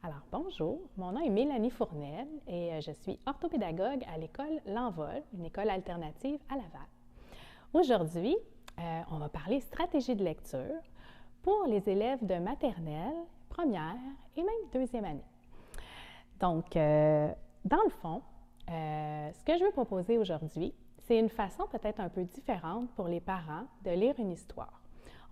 Alors, bonjour, mon nom est Mélanie Fournel et je suis orthopédagogue à l'école L'Envol, une école alternative à Laval. Aujourd'hui, on va parler stratégie de lecture pour les élèves de maternelle, première et même deuxième année. Donc, dans le fond, ce que je veux proposer aujourd'hui, c'est une façon peut-être un peu différente pour les parents de lire une histoire.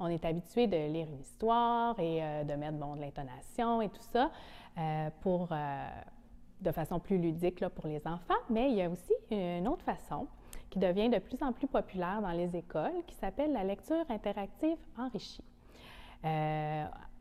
On est habitué de lire une histoire et de mettre de l'intonation et tout ça de façon plus ludique là, pour les enfants, mais il y a aussi une autre façon qui devient de plus en plus populaire dans les écoles qui s'appelle la lecture interactive enrichie.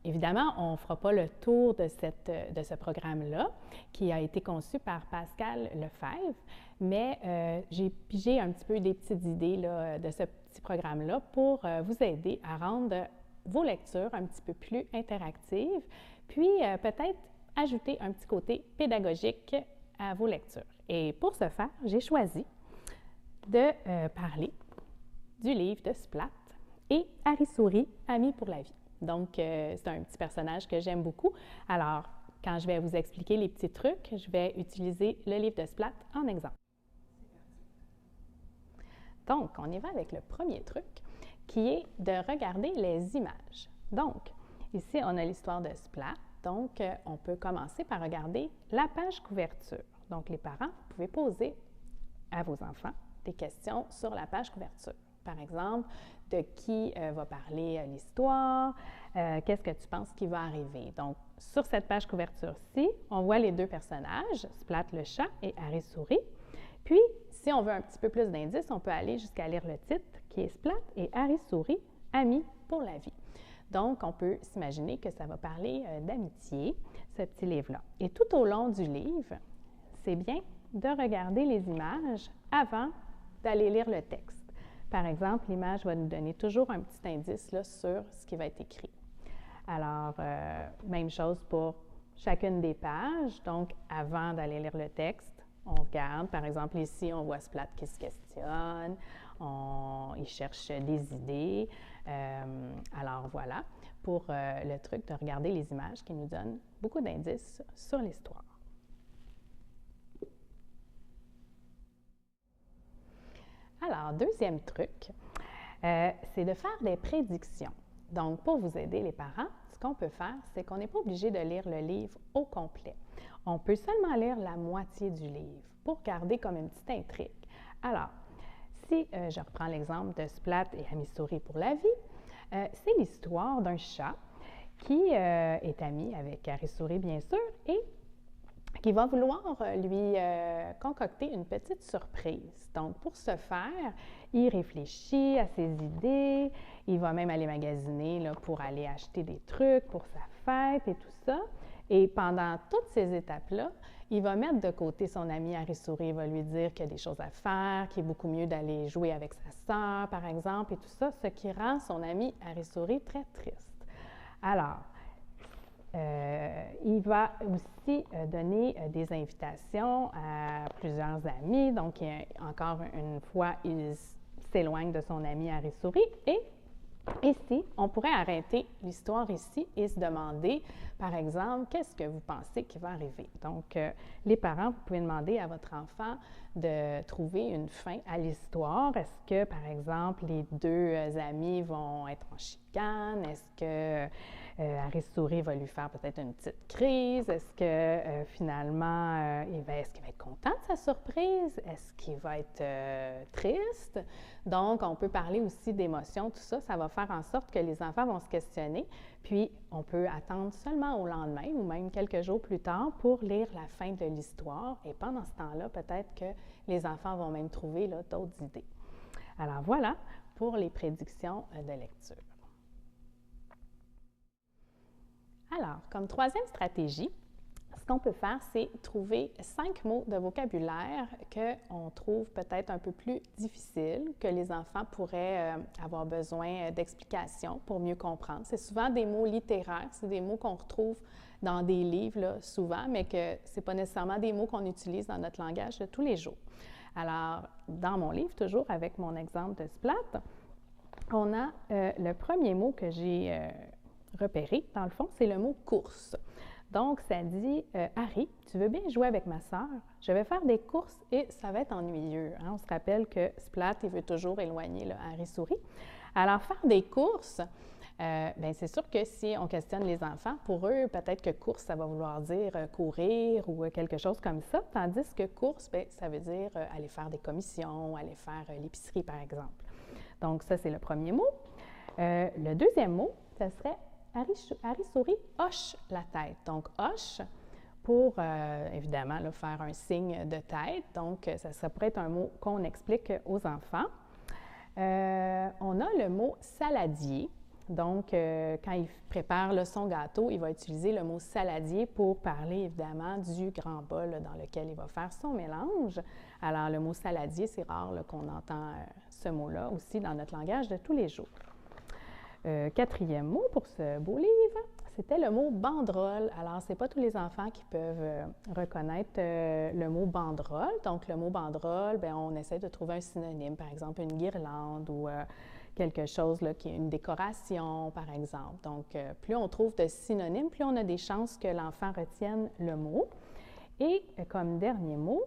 Évidemment, on ne fera pas le tour de ce programme-là qui a été conçu par Pascal Lefebvre, mais j'ai pigé un petit peu des petites idées là, de ce petit programme-là pour vous aider à rendre vos lectures un petit peu plus interactives, puis peut-être ajouter un petit côté pédagogique à vos lectures. Et pour ce faire, j'ai choisi de parler du livre de Splat et Harry Souris, Amis pour la vie. Donc, c'est un petit personnage que j'aime beaucoup. Alors, quand je vais vous expliquer les petits trucs, je vais utiliser le livre de Splat en exemple. Donc, on y va avec le premier truc, qui est de regarder les images. Donc, ici, on a l'histoire de Splat. Donc, on peut commencer par regarder la page couverture. Donc, les parents, vous pouvez poser à vos enfants des questions sur la page couverture. Par exemple, de qui va parler l'histoire, qu'est-ce que tu penses qui va arriver. Donc, sur cette page couverture-ci, on voit les deux personnages, Splat le chat et Harry Souris. Puis, si on veut un petit peu plus d'indices, on peut aller jusqu'à lire le titre, qui est Splat et Harry Souris, Amis pour la vie. Donc, on peut s'imaginer que ça va parler d'amitié, ce petit livre-là. Et tout au long du livre, c'est bien de regarder les images avant d'aller lire le texte. Par exemple, l'image va nous donner toujours un petit indice là, sur ce qui va être écrit. Alors, même chose pour chacune des pages. Donc, avant d'aller lire le texte, on regarde. Par exemple, ici, on voit Splat qui se questionne. Il cherche des idées. Alors, voilà pour le truc de regarder les images qui nous donnent beaucoup d'indices sur l'histoire. Alors, deuxième truc, c'est de faire des prédictions. Donc, pour vous aider les parents, ce qu'on peut faire, c'est qu'on n'est pas obligé de lire le livre au complet. On peut seulement lire la moitié du livre pour garder comme une petite intrigue. Alors, si je reprends l'exemple de Splat et Amis Souris pour la vie, c'est l'histoire d'un chat qui est ami avec Harry Souris, bien sûr, et qui va vouloir lui concocter une petite surprise. Donc, pour ce faire, il réfléchit à ses idées, il va même aller magasiner là, pour aller acheter des trucs pour sa fête et tout ça. Et pendant toutes ces étapes-là, il va mettre de côté son ami Harry Souris, il va lui dire qu'il y a des choses à faire, qu'il est beaucoup mieux d'aller jouer avec sa sœur, par exemple, et tout ça, ce qui rend son ami Harry Souris très triste. Alors, il va aussi donner des invitations à plusieurs amis. Donc, encore une fois, il s'éloigne de son ami Harry Souris. Et ici, on pourrait arrêter l'histoire ici et se demander, par exemple, qu'est-ce que vous pensez qui va arriver? Donc, les parents, vous pouvez demander à votre enfant de trouver une fin à l'histoire. Est-ce que, par exemple, les deux amis vont être en chicane? Est-ce que Harry Souris va lui faire peut-être une petite crise? Est-ce que finalement, est-ce qu'il va être content de sa surprise? Est-ce qu'il va être triste? Donc, on peut parler aussi d'émotions, tout ça. Ça va faire en sorte que les enfants vont se questionner. Puis, on peut attendre seulement au lendemain ou même quelques jours plus tard pour lire la fin de l'histoire. Et pendant ce temps-là, peut-être que les enfants vont même trouver d'autres idées. Alors, voilà pour les prédictions de lecture. Alors, comme troisième stratégie, ce qu'on peut faire, c'est trouver 5 mots de vocabulaire qu'on trouve peut-être un peu plus difficiles, que les enfants pourraient avoir besoin d'explications pour mieux comprendre. C'est souvent des mots littéraires, c'est des mots qu'on retrouve dans des livres là, souvent, mais que ce n'est pas nécessairement des mots qu'on utilise dans notre langage de tous les jours. Alors, dans mon livre, toujours avec mon exemple de Splat, on a le premier mot que j'ai repéré, dans le fond, c'est le mot « course ». Donc, ça dit Harry, tu veux bien jouer avec ma sœur? Je vais faire des courses et ça va être ennuyeux. Hein? On se rappelle que Splat, il veut toujours éloigner le Harry souris. Alors, faire des courses, bien, c'est sûr que si on questionne les enfants, pour eux, peut-être que course, ça va vouloir dire courir ou quelque chose comme ça, tandis que course, bien, ça veut dire aller faire des commissions, aller faire l'épicerie, par exemple. Donc, ça, c'est le premier mot. Le deuxième mot, ce serait Harry souris hoche la tête. Donc, hoche pour, évidemment, là, faire un signe de tête. Donc, ça pourrait être un mot qu'on explique aux enfants. On a le mot saladier. Donc, quand il prépare là, son gâteau, il va utiliser le mot saladier pour parler, évidemment, du grand bol là, dans lequel il va faire son mélange. Alors, le mot saladier, c'est rare là, qu'on entend ce mot-là aussi dans notre langage de tous les jours. Quatrième mot pour ce beau livre, c'était le mot banderole. Alors, ce n'est pas tous les enfants qui peuvent reconnaître le mot banderole. Donc, le mot banderole, bien, on essaie de trouver un synonyme, par exemple une guirlande ou quelque chose là, qui est une décoration, par exemple. Donc, plus on trouve de synonymes, plus on a des chances que l'enfant retienne le mot. Et comme dernier mot,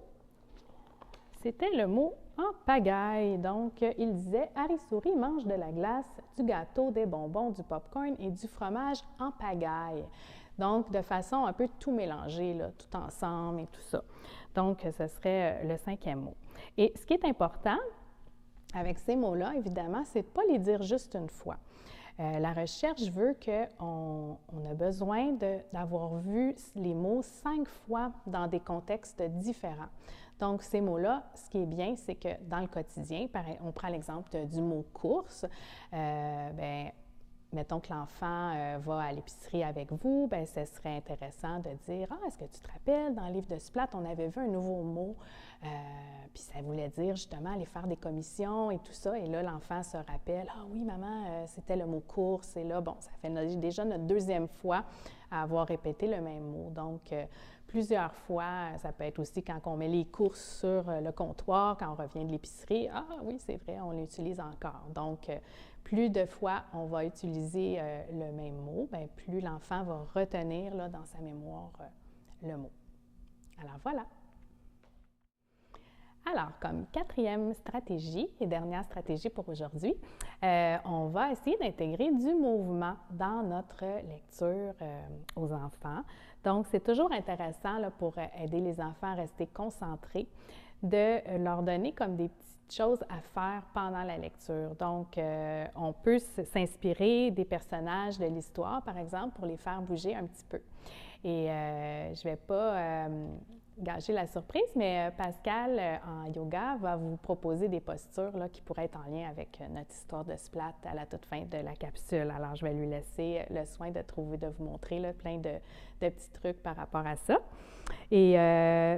c'était le mot en pagaille. Donc, il disait « Harry souris mange de la glace, du gâteau, des bonbons, du popcorn et du fromage en pagaille. » Donc, de façon un peu tout mélangée, là, tout ensemble et tout ça. Donc, ce serait le cinquième mot. Et ce qui est important avec ces mots-là, évidemment, c'est de ne pas les dire juste une fois. La recherche veut qu'on a besoin d'avoir vu les mots 5 fois dans des contextes différents. Donc, ces mots-là, ce qui est bien, c'est que dans le quotidien, on prend l'exemple du mot « course », bien, mettons que l'enfant va à l'épicerie avec vous, bien, ce serait intéressant de dire « Ah, est-ce que tu te rappelles, dans le livre de Splat, on avait vu un nouveau mot, puis ça voulait dire justement aller faire des commissions et tout ça. » Et là, l'enfant se rappelle « Ah oui, maman, c'était le mot « course ». Et là, bon, ça fait déjà notre deuxième fois à avoir répété le même mot. Donc, plusieurs fois, ça peut être aussi quand on met les courses sur le comptoir, quand on revient de l'épicerie. « Ah oui, c'est vrai, on l'utilise encore. » Donc, plus de fois on va utiliser le même mot, bien, plus l'enfant va retenir là, dans sa mémoire le mot. Alors voilà. Alors, comme quatrième stratégie et dernière stratégie pour aujourd'hui, on va essayer d'intégrer du mouvement dans notre lecture aux enfants. Donc, c'est toujours intéressant là, pour aider les enfants à rester concentrés, de leur donner comme des petites choses à faire pendant la lecture. Donc, on peut s'inspirer des personnages de l'histoire, par exemple, pour les faire bouger un petit peu. Et je ne vais pas gâcher la surprise, mais Pascal, en yoga, va vous proposer des postures là, qui pourraient être en lien avec notre histoire de Splat à la toute fin de la capsule. Alors, je vais lui laisser le soin de vous montrer là, plein de petits trucs par rapport à ça. Et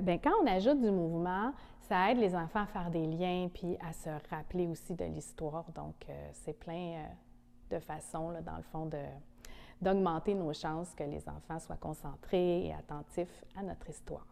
bien, quand on ajoute du mouvement, ça aide les enfants à faire des liens puis à se rappeler aussi de l'histoire. Donc, c'est plein de façons, là, dans le fond, d'augmenter nos chances que les enfants soient concentrés et attentifs à notre histoire.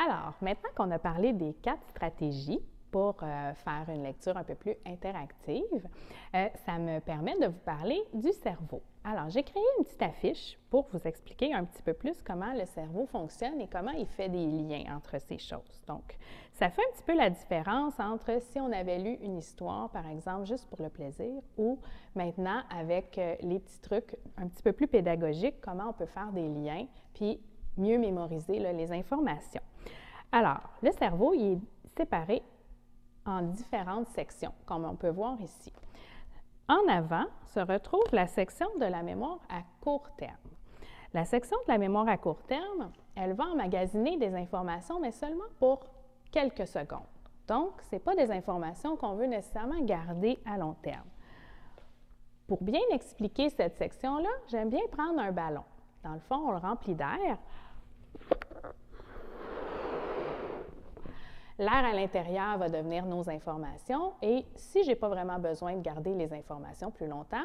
Alors, maintenant qu'on a parlé des 4 stratégies pour faire une lecture un peu plus interactive, ça me permet de vous parler du cerveau. Alors, j'ai créé une petite affiche pour vous expliquer un petit peu plus comment le cerveau fonctionne et comment il fait des liens entre ces choses. Donc, ça fait un petit peu la différence entre si on avait lu une histoire, par exemple, juste pour le plaisir, ou maintenant avec les petits trucs un petit peu plus pédagogiques, comment on peut faire des liens, puis mieux mémoriser là, les informations. Alors, le cerveau, il est séparé en différentes sections, comme on peut voir ici. En avant se retrouve la section de la mémoire à court terme. La section de la mémoire à court terme, elle va emmagasiner des informations, mais seulement pour quelques secondes. Donc, ce n'est pas des informations qu'on veut nécessairement garder à long terme. Pour bien expliquer cette section-là, j'aime bien prendre un ballon. Dans le fond, on le remplit d'air. L'air à l'intérieur va devenir nos informations et si je n'ai pas vraiment besoin de garder les informations plus longtemps,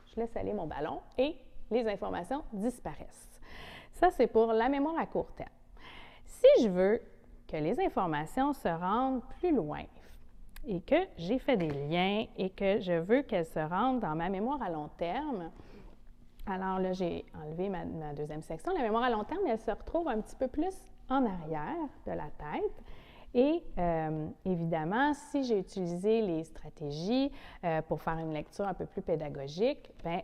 je laisse aller mon ballon et les informations disparaissent. Ça, c'est pour la mémoire à court terme. Si je veux que les informations se rendent plus loin et que j'ai fait des liens et que je veux qu'elles se rendent dans ma mémoire à long terme, Alors là, j'ai enlevé ma deuxième section. La mémoire à long terme, elle se retrouve un petit peu plus en arrière de la tête. Et évidemment, si j'ai utilisé les stratégies pour faire une lecture un peu plus pédagogique, bien,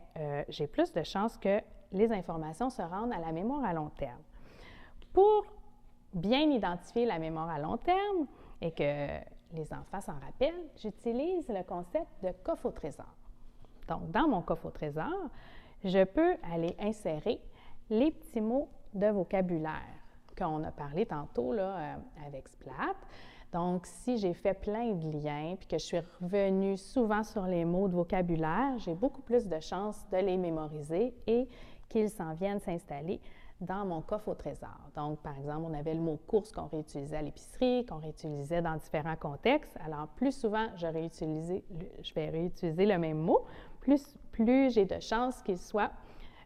j'ai plus de chances que les informations se rendent à la mémoire à long terme. Pour bien identifier la mémoire à long terme et que les enfants s'en rappellent, j'utilise le concept de coffre au trésor. Donc, dans mon coffre au trésor, je peux aller insérer les petits mots de vocabulaire qu'on a parlé tantôt là, avec Splat. Donc, si j'ai fait plein de liens puis que je suis revenue souvent sur les mots de vocabulaire, j'ai beaucoup plus de chances de les mémoriser et qu'ils s'en viennent s'installer dans mon coffre au trésor. Donc, par exemple, on avait le mot course qu'on réutilisait à l'épicerie, qu'on réutilisait dans différents contextes. Alors, plus souvent je vais réutiliser le même mot, plus j'ai de chances qu'il soit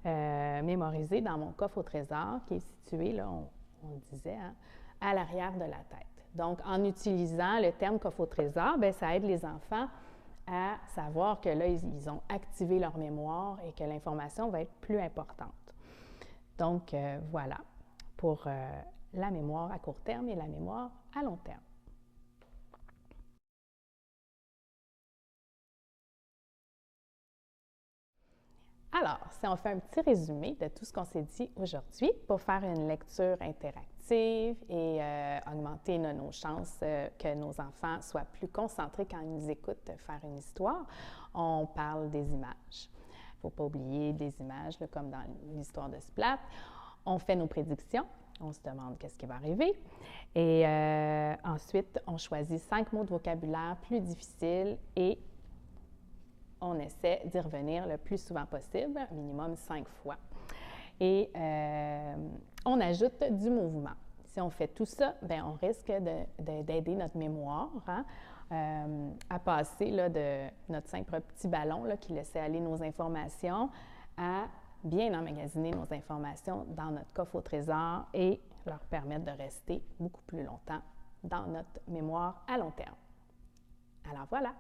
mémorisé dans mon coffre au trésor qui est situé, là, on le disait, hein, à l'arrière de la tête. Donc, en utilisant le terme coffre au trésor, bien, ça aide les enfants à savoir que là, ils ont activé leur mémoire et que l'information va être plus importante. Donc, voilà pour la mémoire à court terme et la mémoire à long terme. Alors, si on fait un petit résumé de tout ce qu'on s'est dit aujourd'hui pour faire une lecture interactive et augmenter nos chances que nos enfants soient plus concentrés quand ils nous écoutent faire une histoire, on parle des images. Il ne faut pas oublier des images, là, comme dans l'histoire de Splat. On fait nos prédictions, on se demande qu'est-ce qui va arriver. Et ensuite, on choisit 5 mots de vocabulaire plus difficiles et on essaie d'y revenir le plus souvent possible, minimum 5 fois. Et on ajoute du mouvement. Si on fait tout ça, bien, on risque d'aider notre mémoire à passer là, de notre simple petit ballon là, qui laissait aller nos informations à bien emmagasiner nos informations dans notre coffre au trésor et leur permettre de rester beaucoup plus longtemps dans notre mémoire à long terme. Alors voilà!